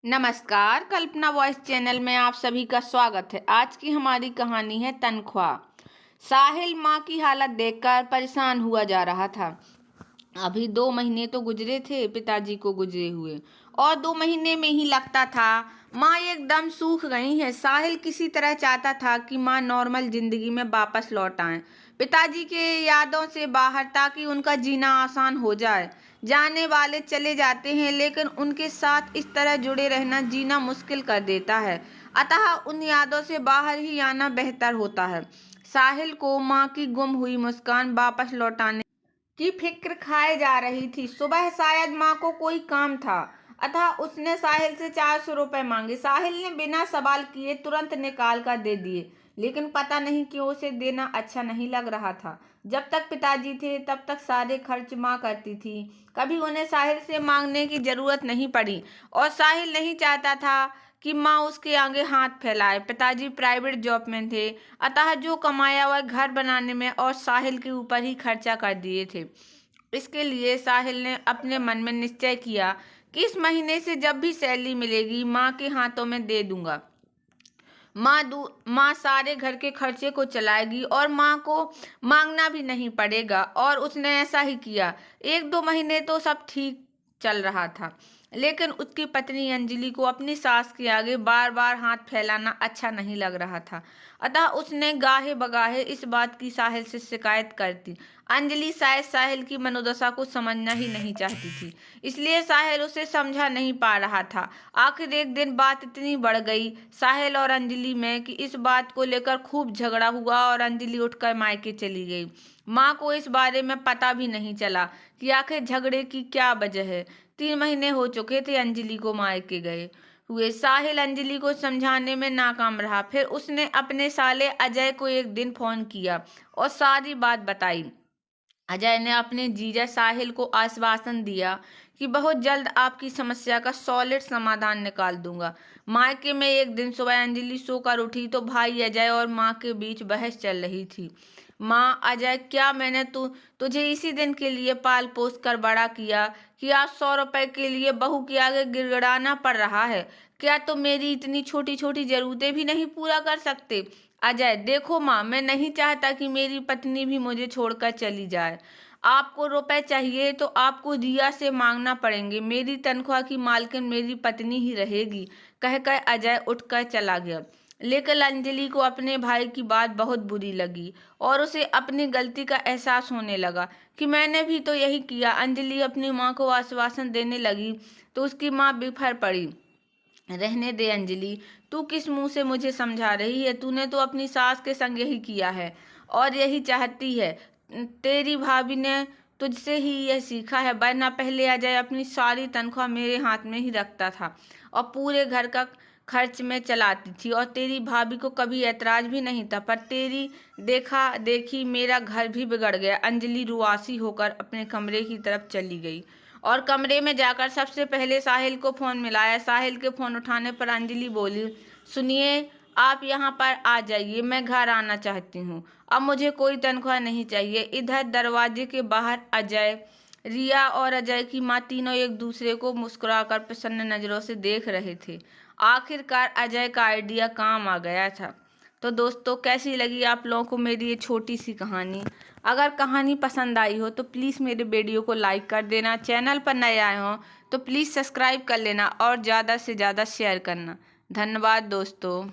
नमस्कार, कल्पना voice channel में आप सभी का स्वागत है। आज की हमारी कहानी है तनख्वाह। साहिल माँ की हालत देखकर परेशान हुआ जा रहा था। अभी 2 महीने तो गुजरे थे पिताजी को गुजरे हुए, और 2 महीने में ही लगता था माँ एकदम सूख गई है। साहिल किसी तरह चाहता था कि माँ नॉर्मल जिंदगी में वापस लौट आए, पिताजी के यादों से बाहर, ताकि उनका जीना आसान हो जाए। जाने वाले चले जाते हैं, लेकिन उनके साथ इस तरह जुड़े रहना जीना मुश्किल कर देता है। अतः उन यादों से बाहर ही आना बेहतर होता है। साहिल को माँ की गुम हुई मुस्कान वापस लौटाने की फिक्र खाए जा रही थी। सुबह शायद माँ को कोई काम था, अतः उसने साहिल से 400 रुपए मांगे। साहिल ने बिना सवाल किए तुरंत निकाल कर दे दिए, लेकिन पता नहीं क्यों उसे देना अच्छा नहीं लग रहा था। जब तक पिताजी थे तब तक सारे खर्च माँ करती थी, कभी उन्हें साहिल से मांगने की जरूरत नहीं पड़ी। और साहिल नहीं चाहता था कि माँ उसके आगे हाथ फैलाए। पिताजी प्राइवेट जॉब में थे, अतः जो कमाया वह घर बनाने में और साहिल के ऊपर ही खर्चा कर दिए थे। इसके लिए साहिल ने अपने मन में निश्चय किया कि इस महीने से जब भी सैलरी मिलेगी माँ के हाथों में दे दूंगा। माँ सारे घर के खर्चे को चलाएगी और माँ को मांगना भी नहीं पड़ेगा। और उसने ऐसा ही किया। 1-2 महीने तो सब ठीक चल रहा था, लेकिन उसकी पत्नी अंजलि को अपनी सास के आगे बार बार हाथ फैलाना अच्छा नहीं लग रहा था। अतः उसने गाहे बगाहे इस बात की साहिल से शिकायत कर दी। अंजलि शायद साहिल की मनोदशा को समझना ही नहीं चाहती थी, इसलिए साहिल उसे समझा नहीं पा रहा था। आखिर एक दिन बात इतनी बढ़ गई साहिल और अंजलि में कि इस बात को लेकर खूब झगड़ा हुआ और अंजलि उठकर मायके चली गई। माँ को इस बारे में पता भी नहीं चला कि आखिर झगड़े की क्या वजह है। 3 महीने हो चुके थे अंजलि को मायके गए हुए। साहिल अंजलि को समझाने में नाकाम रहा। फिर उसने अपने साले अजय को एक दिन फोन किया और सारी बात बताई। अजय ने अपने जीजा साहिल को आश्वासन दिया कि बहुत जल्द आपकी समस्या का सॉलिड समाधान निकाल दूंगा। मायके में एक दिन सुबह अंजलि सोकर उठी तो भाई अजय और माँ के बीच बहस चल रही थी। माँ, अजय, क्या मैंने तुझे इसी दिन के लिए पाल पोस कर बड़ा किया कि आज 100 रुपए के लिए बहू के आगे गिड़गिड़ाना पड़ रहा है? क्या तुम मेरी इतनी छोटी छोटी जरूरतें भी नहीं पूरा कर सकते? अजय, देखो माँ, मैं नहीं चाहता कि मेरी पत्नी भी मुझे छोड़कर चली जाए। आपको रुपए चाहिए तो आपको रिया से मांगना पड़ेंगे। मेरी तनख्वाह की मालकिन मेरी पत्नी ही रहेगी, कहकर अजय उठकर चला गया। लेकिन अंजलि को अपने भाई की बात बहुत बुरी लगी और उसे अपनी गलती का एहसास होने लगा कि मैंने भी तो यही किया। अंजलि अपनी माँ को आश्वासन देने लगी तो उसकी माँ बिफर पड़ी। रहने दे अंजलि, तू किस मुंह से मुझे समझा रही है? तूने तो अपनी सास के संग यही किया है और यही चाहती है। तेरी भाभी ने तुझसे ही यह सीखा है, वरना पहले अजय अपनी सारी तनख्वाह मेरे हाथ में ही रखता था और पूरे घर का खर्च में चलाती थी, और तेरी भाभी को कभी ऐतराज भी नहीं था। पर तेरी देखा देखी मेरा घर भी बिगड़ गया। अंजलि रुआसी होकर अपने कमरे की तरफ चली गई और कमरे में जाकर सबसे पहले साहिल को फोन मिलाया। साहिल के फोन उठाने पर अंजलि बोली, सुनिए, आप यहाँ पर आ जाइए, मैं घर आना चाहती हूँ। अब मुझे कोई तनख्वाह नहीं चाहिए। इधर दरवाजे के बाहर अजय, रिया और अजय की माँ तीनों एक दूसरे को मुस्कुराकर प्रसन्न नजरों से देख रहे थे। आखिरकार अजय का आइडिया काम आ गया था। तो दोस्तों, कैसी लगी आप लोगों को मेरी ये छोटी सी कहानी? अगर कहानी पसंद आई हो तो प्लीज़ मेरे वीडियो को लाइक कर देना। चैनल पर नए आए हो तो प्लीज़ सब्सक्राइब कर लेना और ज़्यादा से ज़्यादा शेयर करना। धन्यवाद दोस्तों।